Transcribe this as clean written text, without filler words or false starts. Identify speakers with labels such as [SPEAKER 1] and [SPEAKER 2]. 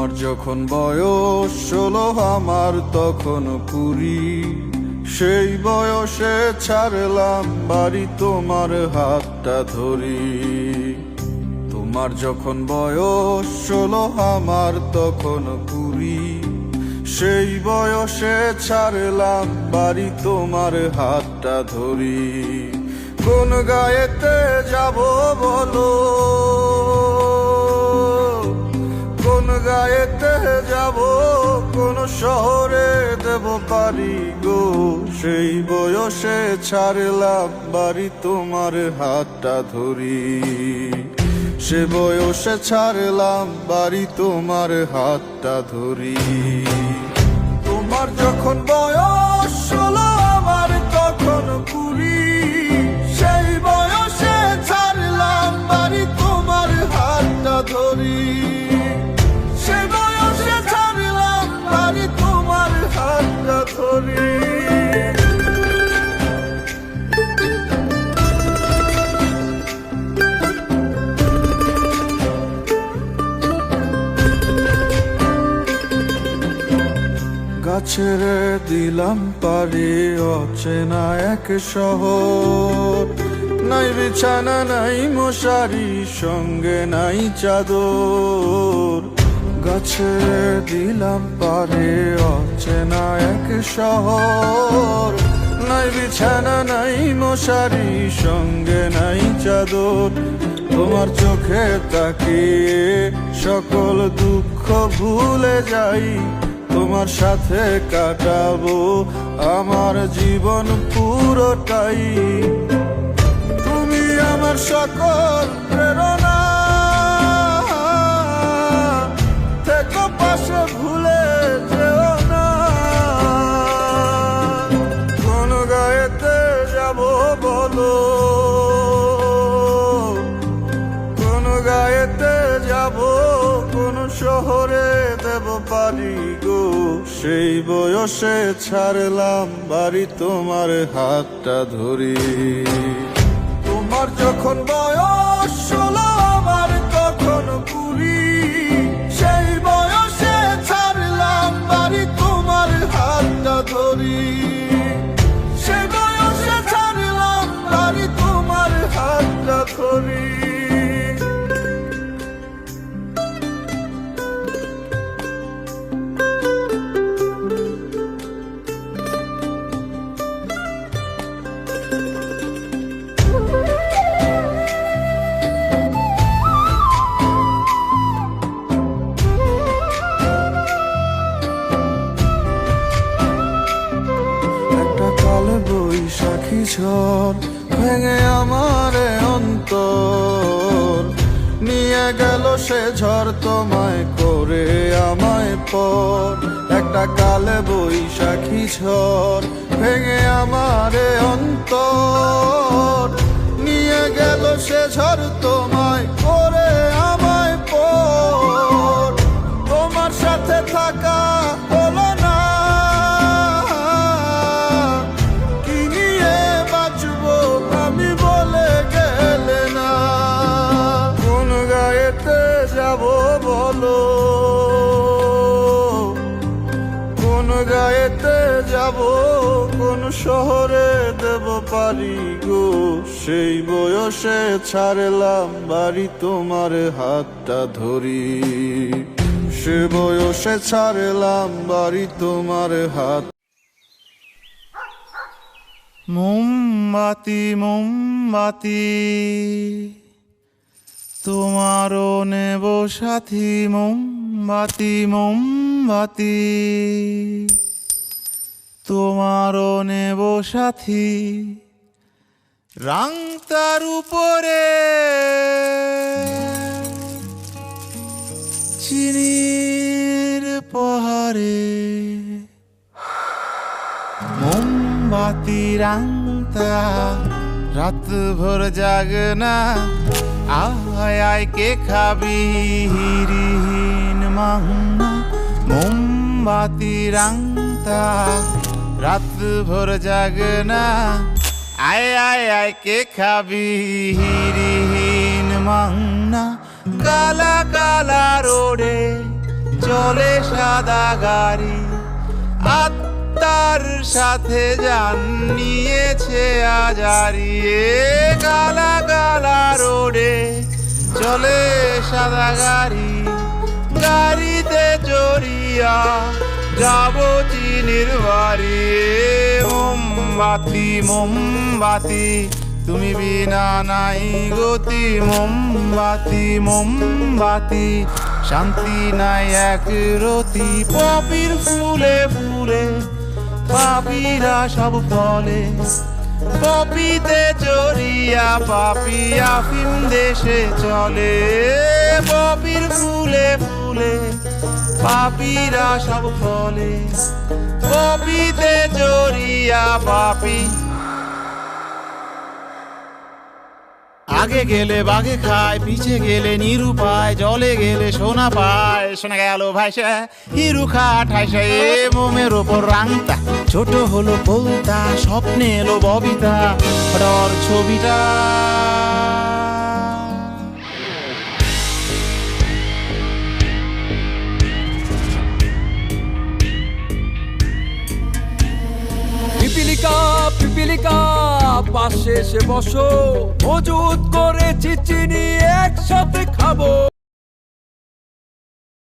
[SPEAKER 1] তোমার যখন বয়স 16 আমার তখন 20, সেই বয়সে ছাড়লাম বাড়ি তোমার হাতটা ধরি। তোমার যখন বয়স 16 আমার তখন 20, সেই বয়সে ছাড়লাম বাড়ি তোমার হাতটা ধরি। কোন গায়েতে যাব বলো, কোন গায়েতে যাব, কোন শহরে দেব পারি গো। সেই বয়সে ছাড়লাম বাড়ি তোমার হাতটা ধরি। সে বয়সে ছাড়লাম বাড়ি তোমার হাতটা ধরি। তোমার যখন বয়স 16 আমার তখন 20, সেই বয়সে ছাড়লাম বাড়ি তোমার হাতটা ধরি। সে বয়সে ছাড়লাম বাড়ি তোমার হাতটা ধরি। গাছের দিলাম পারি অচেনা এক শহর, নাই বিছানা নাই মশারি, সঙ্গে নাই চাদর। গাছের দিলাম পারি অচেনা এক শহর, নাই বিছানা নাই মশারি, সঙ্গে নাই চাদর। তোমার চোখে তাকিয়ে সকল দুঃখ ভুলে যাই, তোমার সাথে কাটাবো আমার জীবন পুরোটাই। তুমি আমার সকল প্রেরণা, থেকো পাশে ভুলে যেও না। কোন গায়েতে যাব বলো, কোন গায়েতে যাব, কোন শহরে দেব পারি গো। সেই বয়সে ছাড়লাম বাড়ি তোমার হাতটা ধরি। তোমার যখন বয়স 16 আমার তখন 20, সেই বয়সে ছাড়লাম বাড়ি তোমার হাতটা ধরি। সেই বয়সে ছাড়লাম বাড়ি তোমার হাতটা ধরি। বৈশাখী ঝড় ভেঙে আমার অন্তর, নিয়ে গেল সে ঝড় তোমায় করে আমায় পর। একটা কালে বৈশাখী ঝড় ভেঙে আমার অন্তর, নিয়ে গেল সে ঝড় তোমায় করে আমায় পর। তোমার সাথে থাকা হলো না, আমি বলে গেলে না। কোন গায়েতে যাব বলো, কোন গায়েতে যাব, কোন শহরে দেব পারি গো। সেই বয়সে ছাড়লাম বাড়ি তোমার হাতটা ধরি। সে বয়সে ছাড়লাম বাড়ি তোমার হাত।
[SPEAKER 2] মোমবাতি মোমবাতি তোমারও নেব সাথী, মোমবাতি মোমবাতি তোমারও নেব সাথী। রাংতার উপরে চিনির পাহাড়ে, মোমবাতি রাংতা রাত ভর জাগনা। আয় আয় কে খাবি হিরিহীন মাংনা। মোমবাতি রাংতা রাত ভর জাগনা। আয় আয় আয় কে খাবি হিরিহীন মাংনা। কালা কালা রোডে চলে সাদা গাড়ি, আত্মার সাথে জান নিয়েছে আজারি। কালা কালা রোডে চলে সাদা গাড়ি, গাড়িতে চড়িয়া যাব চিনির বাড়ি। মোমবাতি মোমবাতি তুমি বিনা নাই গতি, মোমবাতি মোমবাতি শান্তি নাই এক রতি। পপির ফুলে ফুলে পাপিরা সব ফলে, পপিতে চড়িয়া পাপি আফিম দেশে চলে। পপির ফুলে ফুলে পাপিরা সব ফলে, পপিতে চড়িয়া পাপি। আগে গেলে বাঘে খায়, পিছে গেলে নিরুপায়, জলে গেলে সোনা পায়। শোনা গেল ভাইসা হিরু খা ঠাইসা, এ মোমের ওপর রাংতা ছোট হলো পোলতা, স্বপ্নে এলো ববিতা ডর ছবিটা।
[SPEAKER 3] পিপিলিকা পিপিলিকা পাশে এসে বসো, মজুত করেছি চিনি একসাথে খাবো।